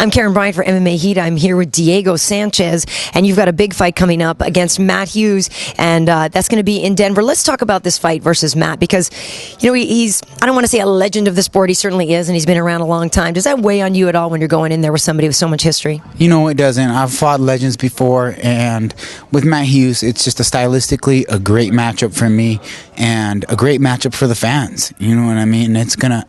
I'm Karyn Bryant for MMA H.E.A.T. I'm here with Diego Sanchez, and you've got a big fight coming up against Matt Hughes, and that's going to be in Denver. Let's talk about this fight versus Matt, because, you know, he's, I don't want to say a legend of the sport. He certainly is, and he's been around a long time. Does that weigh on you at all when you're going in there with somebody with so much history? You know, it doesn't. I've fought legends before, and with Matt Hughes, it's just stylistically a great matchup for me and a great matchup for the fans. You know what I mean? It's gonna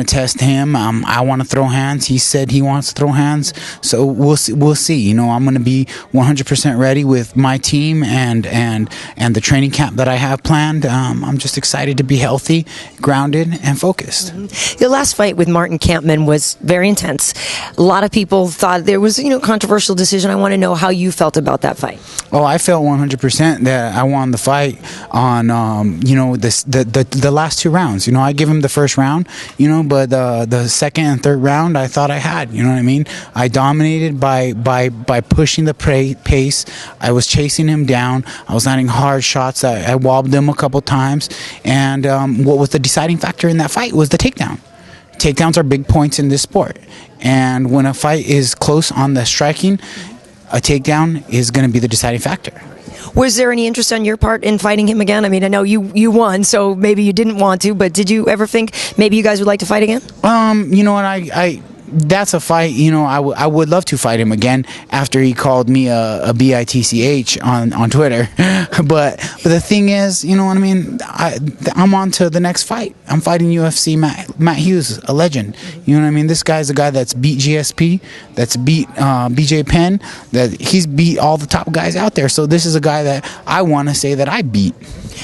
test him. I want to throw hands. He said he wants to throw hands, so we'll see. You know, I'm going to be 100% ready with my team and the training camp that I have planned. I'm just excited to be healthy, grounded, and focused. Your last fight with Martin Kampmann was very intense. A lot of people thought there was, controversial decision. I want to know how you felt about that fight. Oh, I felt 100% that I won the fight on, the last two rounds. You know, I give him the first round, but the second and third round, I thought I had. You know what I mean? I dominated by pushing the pace. I was chasing him down. I was landing hard shots. I wobbled him a couple times. And what was the deciding factor in that fight was the takedown. Takedowns are big points in this sport. And when a fight is close on the striking, a takedown is going to be the deciding factor. Was there any interest on your part in fighting him again? I mean, I know you won, so maybe you didn't want to, but did you ever think maybe you guys would like to fight again? You know what, that's a fight, I would love to fight him again after he called me a bitch on Twitter. But the thing is, you know what I mean, I'm on to the next fight. I'm fighting UFC Matt Hughes, a legend. You know what I mean? This guy's a guy that's beat GSP, that's beat BJ Penn, that he's beat all the top guys out there. So this is a guy that I want to say that I beat.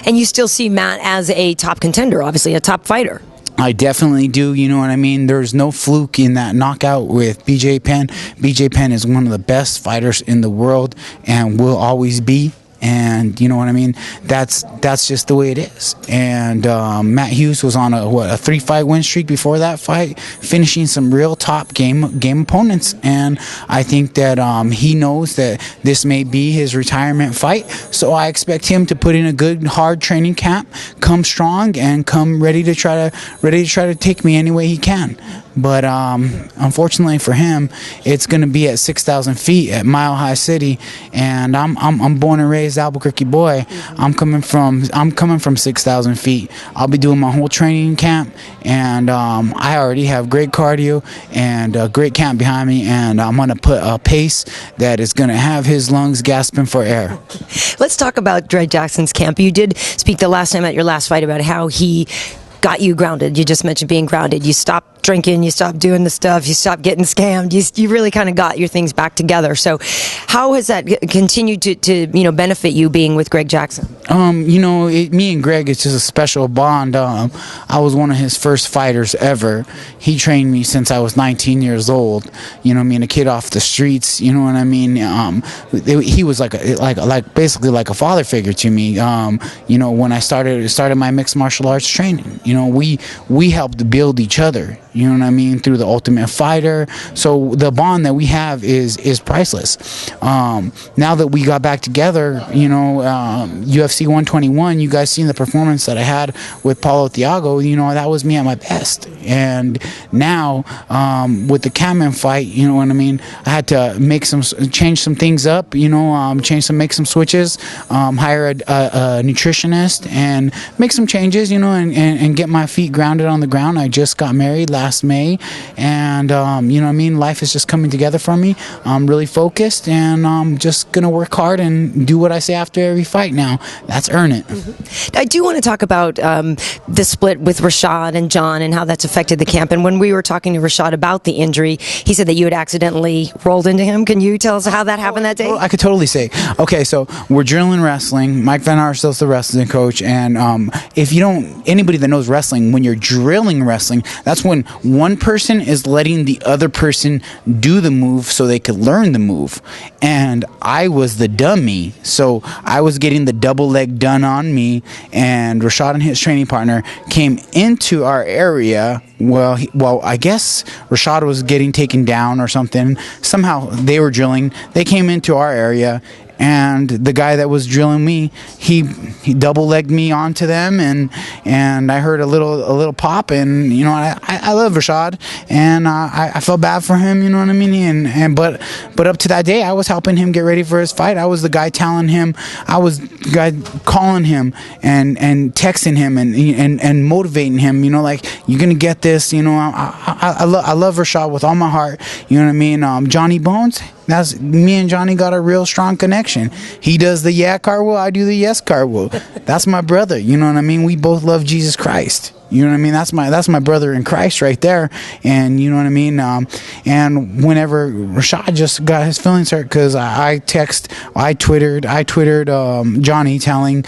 And you still see Matt as a top contender, obviously a top fighter. I definitely do, you know what I mean? There's no fluke in that knockout with BJ Penn. BJ Penn is one of the best fighters in the world and will always be. And you know what I mean? That's just the way it is. And Matt Hughes was on a 3-fight win streak before that fight, finishing some real top game opponents. And I think that he knows that this may be his retirement fight. So I expect him to put in a good hard training camp, come strong, and come ready to try to take me any way he can. But unfortunately for him, it's going to be at 6,000 feet at Mile High City, and I'm born and raised Albuquerque boy. I'm coming from 6,000 feet. I'll be doing my whole training camp, and I already have great cardio and a great camp behind me, and I'm going to put a pace that is going to have his lungs gasping for air. Let's talk about Greg Jackson's camp. You did speak the last time at your last fight about how he got you grounded. You just mentioned being grounded. You stopped drinking, you stopped doing the stuff, you stopped getting scammed, you really kind of got your things back together. So how has that continued to benefit you being with Greg Jackson? Me and Greg, it's just a special bond. I was one of his first fighters ever. He trained me since I was 19 years old. You know what I mean? A kid off the streets, you know what I mean? He was basically like a father figure to me. When I started my mixed martial arts training, we helped build each other. You know what I mean? Through the Ultimate Fighter. So the bond that we have is priceless. Now that we got back together, UFC 121, you guys seen the performance that I had with Paulo Thiago. That was me at my best. And now with the Kampmann fight, you know what I mean? I had to change some things up. Make some switches, hire a nutritionist, and make some changes. And get my feet grounded on the ground. I just got married last May, and life is just coming together for me. I'm really focused, and I'm just gonna work hard and do what I say after every fight now. That's earn it. I do want to talk about the split with Rashad and John and how that's affected the camp. And when we were talking to Rashad about the injury, he said that you had accidentally rolled into him. Can you tell us how that happened that day? I could totally say. Okay, so we're drilling wrestling. Mike Van Arstel's the wrestling coach, and anybody that knows wrestling, when you're drilling wrestling, that's when one person is letting the other person do the move so they could learn the move. And I was the dummy, so I was getting the double leg done on me, and Rashad and his training partner came into our area well, I guess Rashad was getting taken down or something. Somehow they were drilling. They came into our area, and the guy that was drilling me, he double legged me onto them, and I heard a little pop, and you know, I love Rashad, and I felt bad for him, you know what I mean, but up to that day, I was helping him get ready for his fight. I was the guy telling him, I was the guy calling him and texting him and motivating him, you know, like, you're gonna get this, you know. I love Rashad with all my heart, you know what I mean. Johnny Bones, that's me and Johnny got a real strong connection. He does the yeah cartwheel, I do the yes cartwheel. That's my brother, you know what I mean. We both love Jesus Christ. You know what I mean? That's my brother in Christ right there. And you know what I mean? And whenever Rashad just got his feelings hurt, because I twittered Johnny telling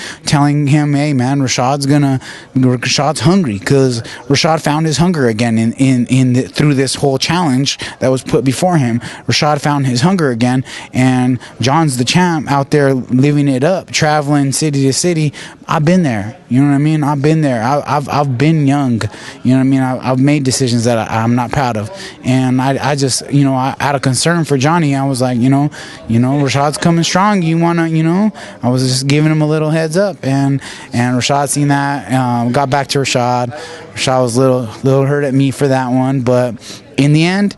him, hey man, Rashad's hungry, because Rashad found his hunger again through this whole challenge that was put before him. Rashad found his hunger again, and John's the champ out there living it up, traveling city to city. I've been there. You know what I mean? I've been there. I've been young, you know what I mean. I've made decisions that I'm not proud of, and I just, you know, out of concern for Johnny, I was like, you know, Rashad's coming strong. You wanna, you know, I was just giving him a little heads up, and Rashad seen that, got back to Rashad. Rashad was a little hurt at me for that one, but in the end,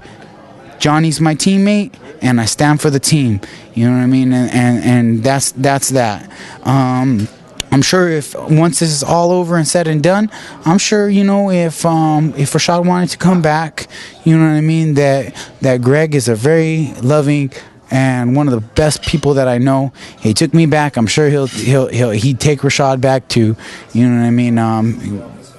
Johnny's my teammate, and I stand for the team. You know what I mean, and that's that. I'm sure if once this is all over and said and done, I'm sure, you know, if Rashad wanted to come back, you know what I mean, that Greg is a very loving and one of the best people that I know. He took me back. I'm sure he'd take Rashad back too. You know what I mean?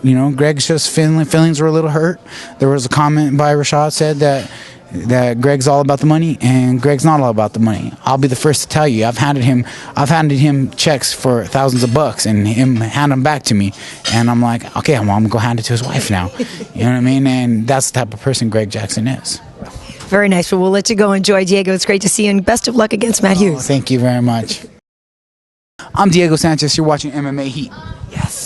You know, Greg's just feelings were a little hurt. There was a comment by Rashad said that Greg's all about the money, and Greg's not all about the money. I'll be the first to tell you. I've handed him checks for thousands of bucks, and him hand them back to me, and I'm like, okay, I'm gonna go hand it to his wife now. You know what I mean? And that's the type of person Greg Jackson is. Very nice. Well, we'll let you go enjoy, Diego. It's great to see you, and best of luck against Matt Hughes. Thank you very much. I'm Diego Sanchez. You're watching MMA Heat. Yes.